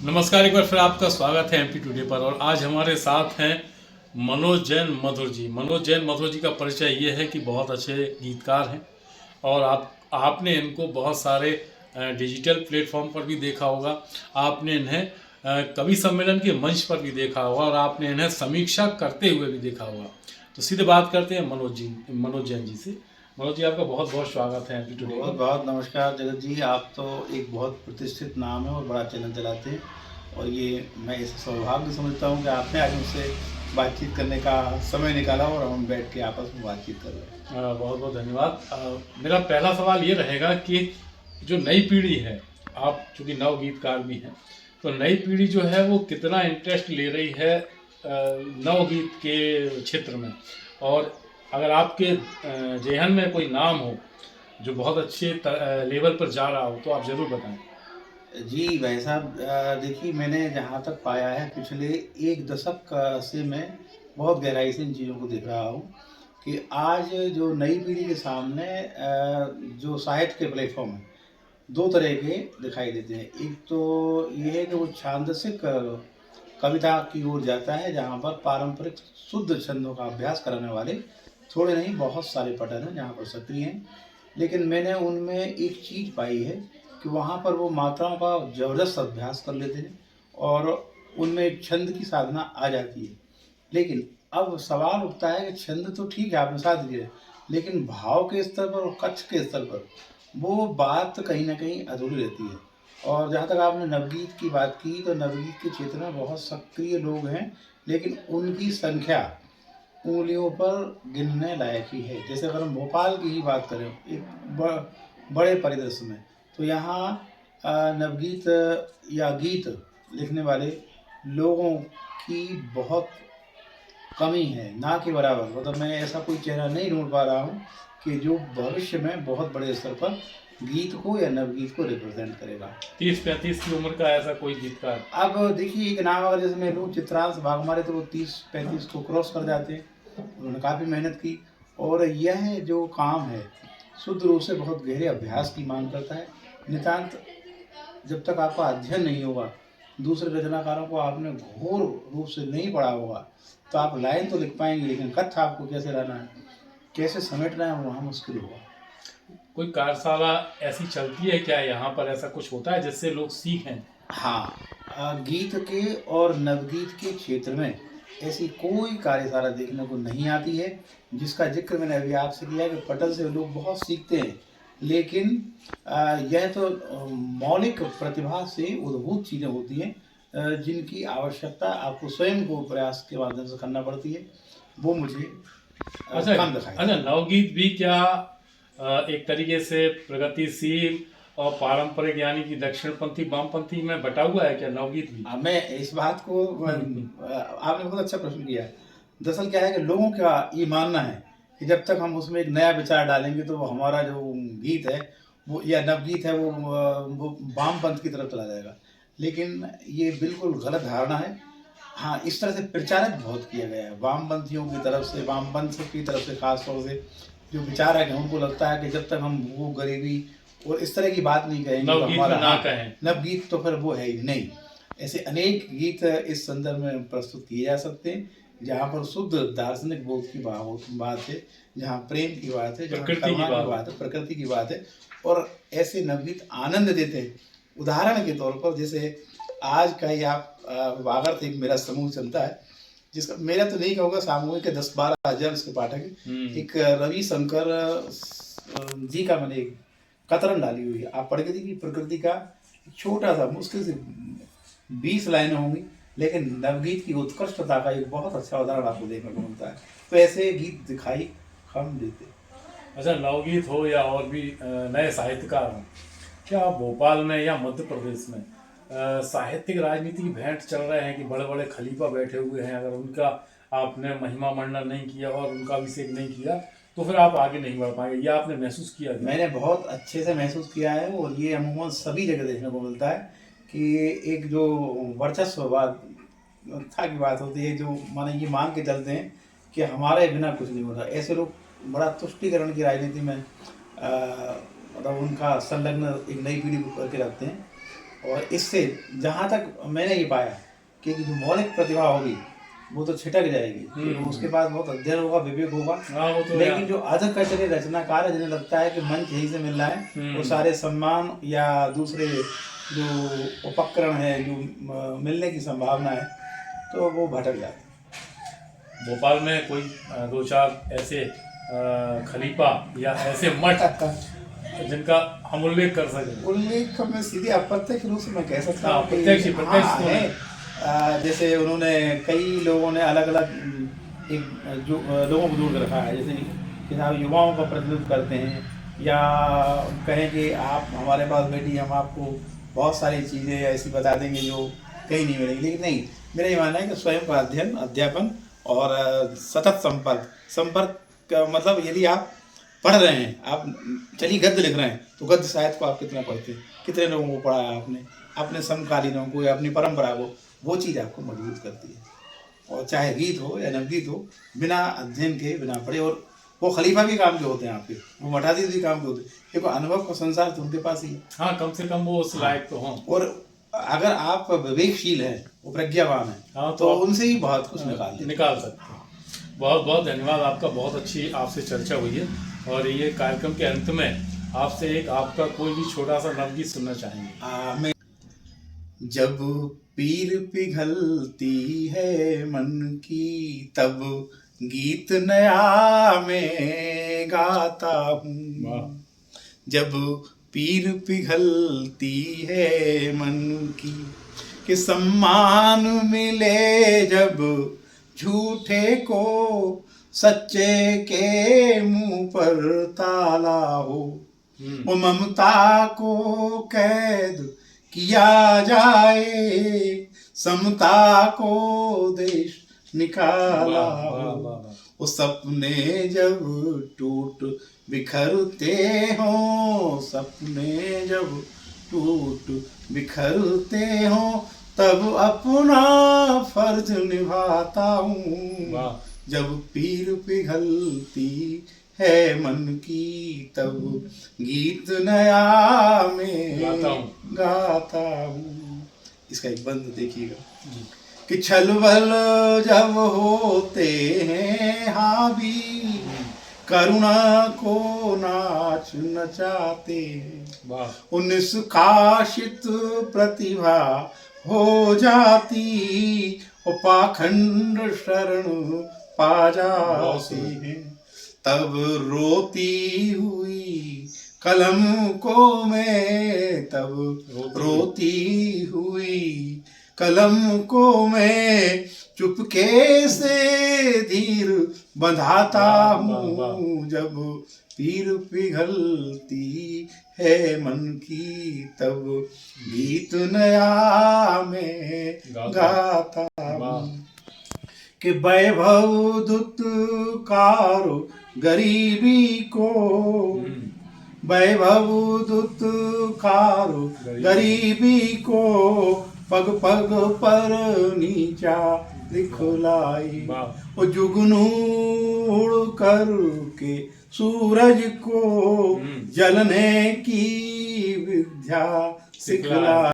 नमस्कार, एक बार फिर आपका स्वागत है एमपी टुडे पर। और आज हमारे साथ हैं मनोज जैन मधुर जी। मनोज जैन मधुर जी का परिचय ये है कि बहुत अच्छे गीतकार हैं और आपने इनको बहुत सारे डिजिटल प्लेटफॉर्म पर भी देखा होगा। आपने इन्हें कवि सम्मेलन के मंच पर भी देखा होगा और आपने इन्हें समीक्षा करते हुए भी देखा होगा। तो सीधे बात करते हैं मनोज जैन जी से। मनोज जी, आपका बहुत बहुत स्वागत है एमपी टुडे बहुत पर। बहुत नमस्कार जगत जी। आप तो एक बहुत प्रतिष्ठित नाम है और बड़ा चैनल चलाते हैं, और ये मैं इसे सौभाग्य समझता हूँ कि आपने आज मुझसे बातचीत करने का समय निकाला और हम बैठ के आपस में बातचीत कर रहे हैं। बहुत बहुत धन्यवाद। मेरा पहला सवाल ये रहेगा कि जो नई पीढ़ी है, आप चूँकि नव गीतकार भी हैं, तो नई पीढ़ी जो है वो कितना इंटरेस्ट ले रही है नवगीत के क्षेत्र में। और अगर आपके जेहन में कोई नाम हो जो बहुत अच्छे लेवल पर जा रहा हो तो आप ज़रूर बताएं। जी भाई साहब, देखिए, मैंने जहाँ तक पाया है पिछले एक दशक से मैं बहुत गहराई से इन चीज़ों को देख रहा हूँ कि आज जो नई पीढ़ी के सामने जो साहित्य के प्लेटफॉर्म हैं, दो तरह के दिखाई देते हैं। एक तो ये है कि वो छांदसिक कविता की ओर जाता है, जहाँ पर पारंपरिक शुद्ध छंदों का अभ्यास कराने वाले थोड़े नहीं बहुत सारे पठन हैं जहाँ पर सक्रिय हैं। लेकिन मैंने उनमें एक चीज़ पाई है कि वहाँ पर वो मात्राओं का ज़बरदस्त अभ्यास कर लेते हैं और उनमें छंद की साधना आ जाती है। लेकिन अब सवाल उठता है कि छंद तो ठीक है, आपने साध दिया, लेकिन भाव के स्तर पर और कक्ष के स्तर पर वो बात कहीं न कहीं अधूरी रहती है। और जहाँ तक आपने नवगीत की बात की, तो नवगीत के क्षेत्र में बहुत सक्रिय लोग हैं, लेकिन उनकी संख्या उँगलियों पर गिनने लायक ही है। जैसे अगर हम भोपाल की ही बात करें एक बड़े परिदृश्य में, तो यहाँ नवगीत या गीत लिखने वाले लोगों की बहुत कमी है, ना के बराबर। मतलब मैं ऐसा कोई चेहरा नहीं ढूँढ पा रहा हूँ कि जो भविष्य में बहुत बड़े स्तर पर गीत को या नवगीत को रिप्रेज़ेंट करेगा। 30-35 की उम्र का ऐसा कोई गीतकार? अब देखिए, एक नाम अगर जैसे मैं लूँ चित्रांश वाघमारे, तो वो 30-35 को क्रॉस कर जाते हैं। उन्होंने काफ़ी मेहनत की, और यह जो काम है शुद्ध रूप से बहुत गहरे अभ्यास की मांग करता है। नितांत जब तक आपका अध्ययन नहीं होगा, दूसरे रचनाकारों को आपने घोर रूप से नहीं पढ़ा होगा, तो आप लाइन तो लिख पाएंगे, लेकिन कथ्य आपको कैसे लाना है, कैसे समेटना है, वहाँ मुश्किल होगा। कोई कार्यशाला ऐसी चलती है क्या? यहाँ पर ऐसा कुछ होता है जिससे लोग सीखें? हाँ, गीत के और नवगीत के क्षेत्र में ऐसी कोई कार्यशाला देखने को नहीं आती है। जिसका जिक्र मैंने अभी आपसे किया कि पटल से लोग बहुत सीखते हैं, लेकिन यह तो मौलिक प्रतिभा से उद्भूत चीज़ें होती हैं, जिनकी आवश्यकता आपको स्वयं को प्रयास के माध्यम से करना पड़ती है। वो मुझे अच्छा कम दिखाई अच्छा, देता है। नवगीत भी क्या एक तरीके से प्रगतिशील और पारंपरिक यानी कि दक्षिणपंथी वामपंथी में बटा हुआ है क्या नवगीत भी? मैं इस बात को आपने बहुत अच्छा प्रश्न किया। दरअसल क्या है कि लोगों का ये मानना है कि जब तक हम उसमें एक नया विचार डालेंगे, तो वो हमारा जो गीत है वो या नवगीत है वो वामपंथ की तरफ चला जाएगा। लेकिन ये बिल्कुल गलत धारणा है। हाँ, इस तरह से प्रचारित बहुत किया गया है वामपंथियों की तरफ से, वामपंथ की तरफ से खास तौर से जो विचार है कि हमको लगता है कि जब तक हम वो गरीबी और इस तरह की बात नहीं कहेंगे तो नवगीत में हमारा, ना हाँ, कहें। नवगीत तो फिर वो है ही नहीं। ऐसे अनेक गीत इस संदर्भ में प्रस्तुत किए जा सकते हैं, जहाँ पर शुद्ध दार्शनिक बोध की बात है, जहाँ प्रेम की बात है, जहाँ प्रकृति की करुणा की बात। बात है, प्रकृति की बात है, और ऐसे नवगीत आनंद देते हैं। उदाहरण के तौर पर जैसे आज का ही आप वागर्थ एक मेरा समूह चलता है, जिसका मेरा तो नहीं कहूँगा, सामूहिक 10-12 हज़ार उसके पाठक हैं। एक रवि शंकर जी का मैंने एक कतरन डाली हुई है, आप पढ़ के देखिए। प्रकृति का छोटा सा, मुश्किल से 20 लाइनें होंगी, लेकिन नवगीत की उत्कृष्टता का एक बहुत अच्छा उदाहरण आपको देखने को मिलता है। तो ऐसे गीत दिखाई हम देते। अच्छा, नवगीत हो या और भी नए साहित्यकार हों, क्या भोपाल में या मध्य प्रदेश में साहित्यिक राजनीति की भेंट चल रहे हैं कि बड़े बड़े खलीफा बैठे हुए हैं, अगर उनका आपने महिमा मंडन नहीं किया और उनका अभिषेक नहीं किया तो फिर आप आगे नहीं बढ़ पाएंगे? ये आपने महसूस किया क्या? मैंने बहुत अच्छे से महसूस किया है, और ये अमूमन सभी जगह देखने को मिलता है कि एक जो वर्चस्ववाद था की बात होती है, जो माने ये मान के चलते हैं कि हमारे बिना कुछ नहीं होता। ऐसे लोग बड़ा तुष्टिकरण की राजनीति में मतलब उनका संलग्न एक नई पीढ़ी को करके रखते हैं। और इससे जहाँ तक मैंने ये पाया कि जो मौलिक प्रतिभा होगी वो तो छिटक जाएगी, तो उसके पास बहुत अध्ययन होगा, विवेक होगा। हाँ, वो तो लेकिन जो अधर कचरे रचनाकार है, जिन्हें लगता है कि मंच यहीं से मिल रहा है, वो सारे सम्मान या दूसरे जो उपकरण है जो मिलने की संभावना है, तो वो भटक जाते हैं। भोपाल में कोई दो चार ऐसे खलीफा या ऐसे मठ जिनका हम उल्लेख कर सकें? उल्लेख में सीधे अप्रत्यक्ष रूप से मैं कह सकता हाँ, हूँ कि प्रत्यक्ष हाँ, तो है। जैसे उन्होंने कई लोगों ने अलग अलग एक जो लोगों को जोड़ कर रखा है, जैसे कि आप युवाओं का प्रतिनिधित्व करते हैं, या कहें कि आप हमारे पास बैठी, हम आपको बहुत सारी चीज़ें ऐसी बता देंगे जो कहीं नहीं मिलेंगी। लेकिन नहीं, मेरा ये मानना है कि स्वयं का अध्ययन, अध्यापन और सतत संपर्क का मतलब, यदि आप पढ़ रहे हैं, आप चलिए गद्य लिख रहे हैं, तो गद्य साहित्य को आप कितना पढ़ते हैं, कितने लोगों को पढ़ा है आपने, अपने समकालीनों को या अपनी परंपरा को, वो चीज़ आपको मजबूत करती है। और चाहे गीत हो या नवगीत हो, बिना अध्ययन के, बिना पढ़े, और वो खलीफा भी काम जो होते हैं आपके, वो मठाधीश भी काम जो होते हैं, देखो अनुभव का संसार तो उनके पास ही है। हाँ, कम से कम वो उस लायक तो हों। और अगर आप विवेकशील हैं, वो प्रज्ञावान हैं, हाँ, तो उनसे ही बहुत कुछ निकाल सकते हैं। बहुत बहुत धन्यवाद आपका, बहुत अच्छी आपसे चर्चा हुई है। और ये कार्यक्रम के अंत में आपसे एक आपका कोई भी छोटा सा नवगीत सुनना चाहेंगे? मैं जब पीर पिघलती है मन की, तब गीत नया मैं गाता हूँ। जब पीर पिघलती है मन की, कि सम्मान मिले जब झूठे को, सच्चे के मुंह पर ताला हो, वो ममता को कैद किया जाए, समता को देश निकाला हो। वो सपने जब टूट बिखरते हों, सपने जब टूट बिखरते हों, तब अपना फर्ज निभाता हूँ। जब पीर पिघलती है मन की, तब गीत नया मैं गाता हूँ। इसका एक बंद देखिएगा कि छलबल जब होते हैं हावी, करुणा को नाच नचाते हैं, निष्कासित प्रतिभा हो जाती, पाखंड शरण पा जाते हैं। तब रोती हुई कलम को मैं, तब रोती हुई कलम को मैं, चुपके से धीर बंधाता हूँ। जब पीर पिघलती है मन की, तब गीत नया मैं गाता हूँ। कि वैभव दुत्कारो गरीबी को, वैभव दुत्कारो गरीबी को, पग पग पर नीचा दिखलाई, वो जुगनू उड़ कर के सूरज को जलने की विद्या सिखलाई।